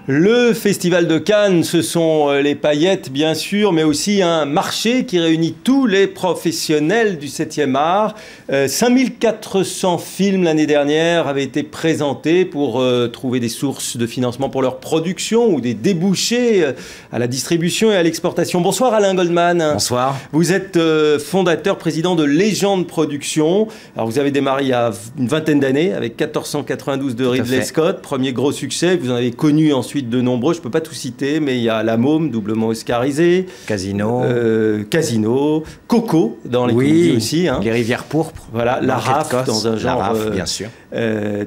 Le Festival de Cannes, ce sont les paillettes bien sûr, mais aussi un marché qui réunit tous les professionnels du 7e art. 5400 films l'année dernière avaient été présentés pour trouver des sources de financement pour leur production ou des débouchés à la distribution et à l'exportation. Bonsoir Alain Goldman. Bonsoir. Vous êtes fondateur, président de Légende Productions. Alors vous avez démarré il y a une vingtaine d'années avec 1492 de Ridley Scott, premier gros succès. Vous en avez connu ensuite de nombreux, je ne peux pas tout citer, mais il y a La Môme, doublement oscarisé. Casino. Casino. Coco, dans les comédies aussi. Hein. Les Rivières Pourpres. Voilà, La Rafle, dans un genre bien sûr.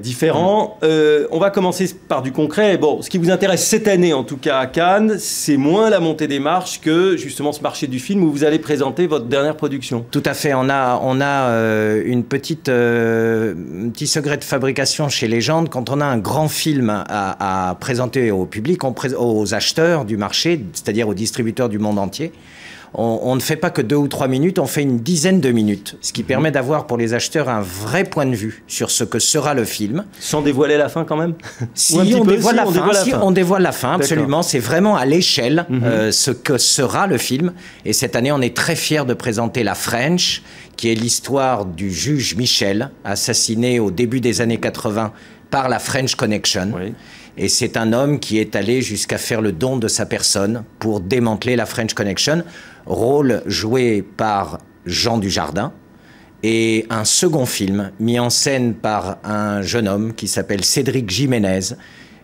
Différent. On va commencer par du concret. Bon, ce qui vous intéresse cette année, en tout cas à Cannes, c'est moins la montée des marches que justement ce marché du film où vous allez présenter votre dernière production. Tout à fait. On a une petit secret de fabrication chez Légende. Quand on a un grand film à présenter au public, aux acheteurs du marché, c'est-à-dire aux distributeurs du monde entier, on ne fait pas que 2 ou 3 minutes, on fait une dizaine de minutes, ce qui permet d'avoir pour les acheteurs un vrai point de vue sur ce que sera le film. Sans dévoiler la fin quand même? Si, on dévoile la fin, absolument. C'est vraiment à l'échelle ce que sera le film. Et cette année, on est très fiers de présenter La French, qui est l'histoire du juge Michel, assassiné au début des années 80 par la French Connection. Oui. Et c'est un homme qui est allé jusqu'à faire le don de sa personne pour démanteler la French Connection. Rôle joué par Jean Dujardin. Et un second film mis en scène par un jeune homme qui s'appelle Cédric Jiménez.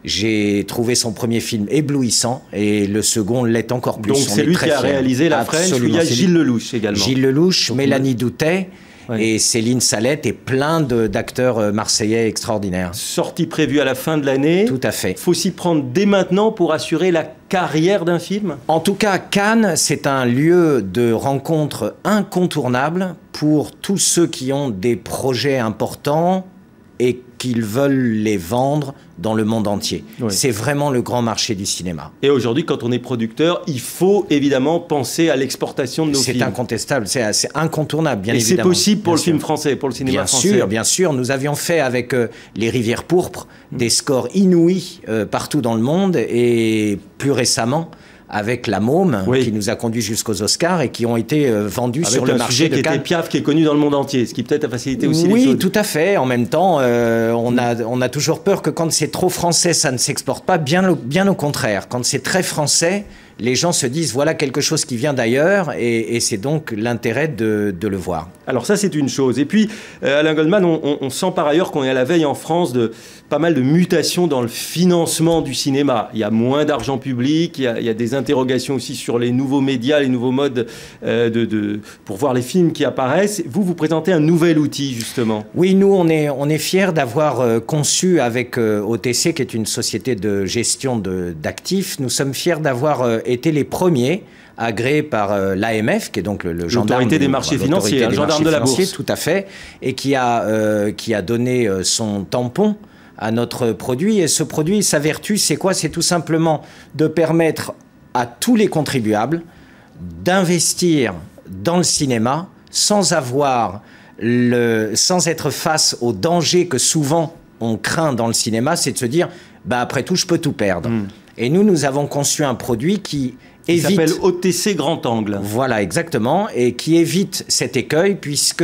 J'ai trouvé son premier film éblouissant et le second l'est encore plus. Donc c'est lui qui a réalisé La French. Il y a Gilles Lelouch également. Gilles Lelouch, Mélanie Doutet. Oui. Et Céline Salette et plein d'acteurs marseillais extraordinaires. Sortie prévue à la fin de l'année. Tout à fait. Il faut s'y prendre dès maintenant pour assurer la carrière d'un film? En tout cas, Cannes, c'est un lieu de rencontre incontournable pour tous ceux qui ont des projets importants et qu'ils veulent les vendre dans le monde entier. Oui. C'est vraiment le grand marché du cinéma. Et aujourd'hui, quand on est producteur, il faut évidemment penser à l'exportation de nos films. C'est incontestable, c'est incontournable, bien évidemment. Et c'est possible pour le film français, pour le cinéma français. Bien sûr. Nous avions fait avec Les Rivières Pourpres des scores inouïs partout dans le monde et plus récemment avec La Môme, qui nous a conduit jusqu'aux Oscars et qui ont été vendus sur le marché de Cannes. Avec Piaf qui est connu dans le monde entier, ce qui peut-être a facilité aussi les choses. Oui, tout à fait. En même temps, on a toujours peur que quand c'est trop français, ça ne s'exporte pas. Bien au contraire. Quand c'est très français, les gens se disent voilà quelque chose qui vient d'ailleurs et c'est donc l'intérêt de le voir. Alors ça c'est une chose. Et puis Alain Goldman, on sent par ailleurs qu'on est à la veille en France de pas mal de mutations dans le financement du cinéma. Il y a moins d'argent public, il y a des interrogations aussi sur les nouveaux médias, les nouveaux modes pour voir les films qui apparaissent. Vous présentez un nouvel outil justement. Oui, nous on est fiers d'avoir conçu avec OTC, qui est une société de gestion d'actifs, nous sommes fiers d'avoir été les premiers agréés par l'AMF, qui est donc le gendarme l'autorité des marchés financiers, le gendarme de la bourse. Tout à fait, et qui a donné son tampon à notre produit. Et ce produit, sa vertu, c'est quoi? C'est tout simplement de permettre à tous les contribuables d'investir dans le cinéma sans être face au danger que souvent on craint dans le cinéma, c'est de se dire après tout, je peux tout perdre. Et nous avons conçu un produit qui évite... Il s'appelle OTC Grand Angle. Voilà, exactement, et qui évite cet écueil, puisque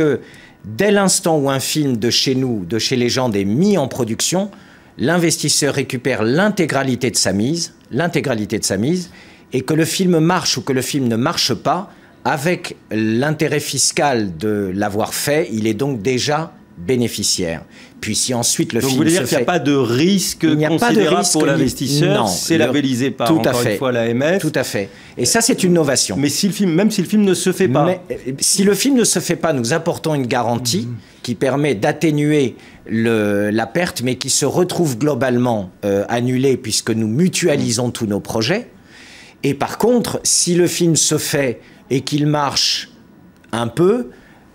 dès l'instant où un film de chez nous, de chez Légende, est mis en production, l'investisseur récupère l'intégralité de sa mise, et que le film marche ou que le film ne marche pas, avec l'intérêt fiscal de l'avoir fait, il est donc déjà bénéficiaire. Puis si ensuite le film se fait... Donc vous voulez dire qu'il n'y a pas de risque considérable pour l'investisseur, c'est labellisé par, encore une fois, l'AMF. Tout à fait. Et ça, c'est une innovation. Mais même si le film ne se fait pas... Mais, si le film ne se fait pas, nous apportons une garantie qui permet d'atténuer la perte, mais qui se retrouve globalement annulée puisque nous mutualisons tous nos projets. Et par contre, si le film se fait et qu'il marche un peu,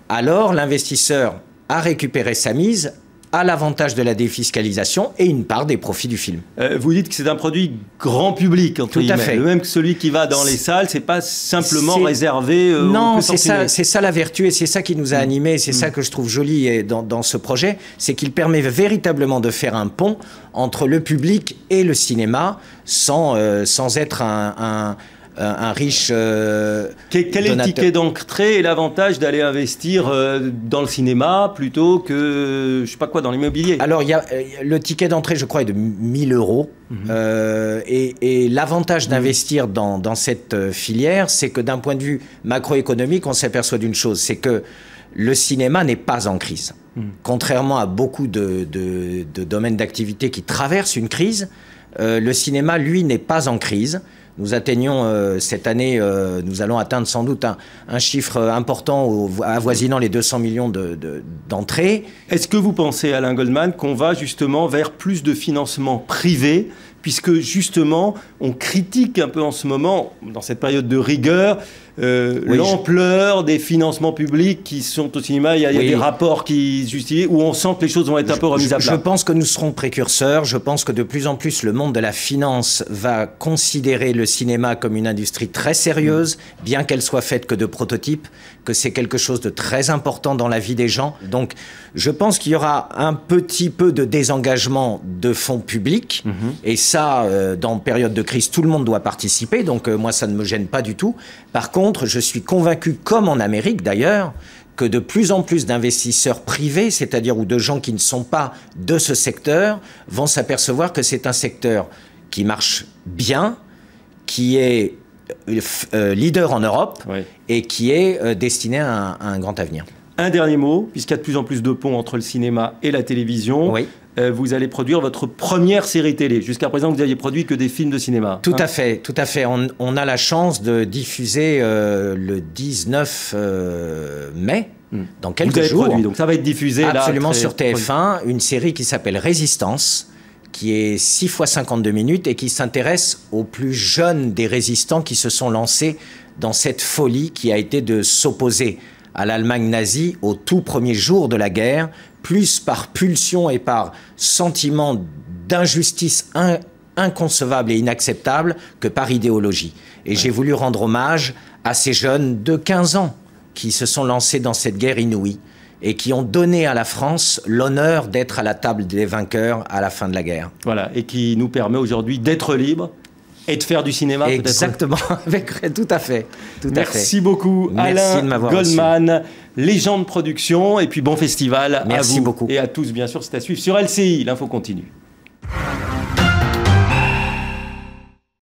alors l'investisseur a récupéré sa mise à l'avantage de la défiscalisation et une part des profits du film. Vous dites que c'est un produit grand public, entre guillemets. Tout à fait. Même que celui qui va dans les salles, c'est pas simplement réservé non, c'est ça la vertu, et c'est ça qui nous a animés, c'est ça que je trouve joli dans ce projet, c'est qu'il permet véritablement de faire un pont entre le public et le cinéma sans être un riche Quel est le ticket d'entrée et l'avantage d'aller investir dans le cinéma plutôt que, je sais pas quoi, dans l'immobilier? Alors, le ticket d'entrée, je crois, est de 1 000 €. Et l'avantage d'investir dans cette filière, c'est que d'un point de vue macroéconomique, on s'aperçoit d'une chose, c'est que le cinéma n'est pas en crise. Contrairement à beaucoup de domaines d'activité qui traversent une crise, le cinéma, lui, n'est pas en crise. Nous atteignons cette année, nous allons atteindre sans doute un chiffre important avoisinant les 200 millions d'entrées. Est-ce que vous pensez, Alain Goldman, qu'on va justement vers plus de financement privé, puisque justement on critique un peu en ce moment, dans cette période de rigueur, l'ampleur des financements publics qui sont au cinéma. Il y a des rapports qui justifient, où on sent que les choses vont être un peu remises à plat. Je pense que nous serons précurseurs. Je pense que de plus en plus, le monde de la finance va considérer le cinéma comme une industrie très sérieuse, bien qu'elle soit faite que de prototypes, que c'est quelque chose de très important dans la vie des gens. Donc, je pense qu'il y aura un petit peu de désengagement de fonds publics. Et ça, dans période de crise, tout le monde doit participer. Donc, moi, ça ne me gêne pas du tout. Par contre, je suis convaincu, comme en Amérique d'ailleurs, que de plus en plus d'investisseurs privés, c'est-à-dire ou de gens qui ne sont pas de ce secteur, vont s'apercevoir que c'est un secteur qui marche bien, qui est leader en Europe et qui est destiné à un grand avenir. Un dernier mot, puisqu'il y a de plus en plus de ponts entre le cinéma et la télévision. Vous allez produire votre première série télé. Jusqu'à présent, vous n'aviez produit que des films de cinéma. Tout à fait, tout à fait. On a la chance de diffuser le 19 mai, dans quelques jours. Produit, donc ça va être diffusé absolument là, sur TF1, une série qui s'appelle Résistance, qui est 6 fois 52 minutes et qui s'intéresse aux plus jeunes des résistants qui se sont lancés dans cette folie qui a été de s'opposer à l'Allemagne nazie au tout premier jour de la guerre, plus par pulsion et par sentiment d'injustice inconcevable et inacceptable que par idéologie. Et j'ai voulu rendre hommage à ces jeunes de 15 ans qui se sont lancés dans cette guerre inouïe et qui ont donné à la France l'honneur d'être à la table des vainqueurs à la fin de la guerre. Voilà, et qui nous permet aujourd'hui d'être libres et de faire du cinéma. Exactement, tout à fait. Merci beaucoup, Alain Goldman, légende production, et puis bon festival à vous. Merci beaucoup. Et à tous, bien sûr, c'est à suivre sur LCI. L'info continue.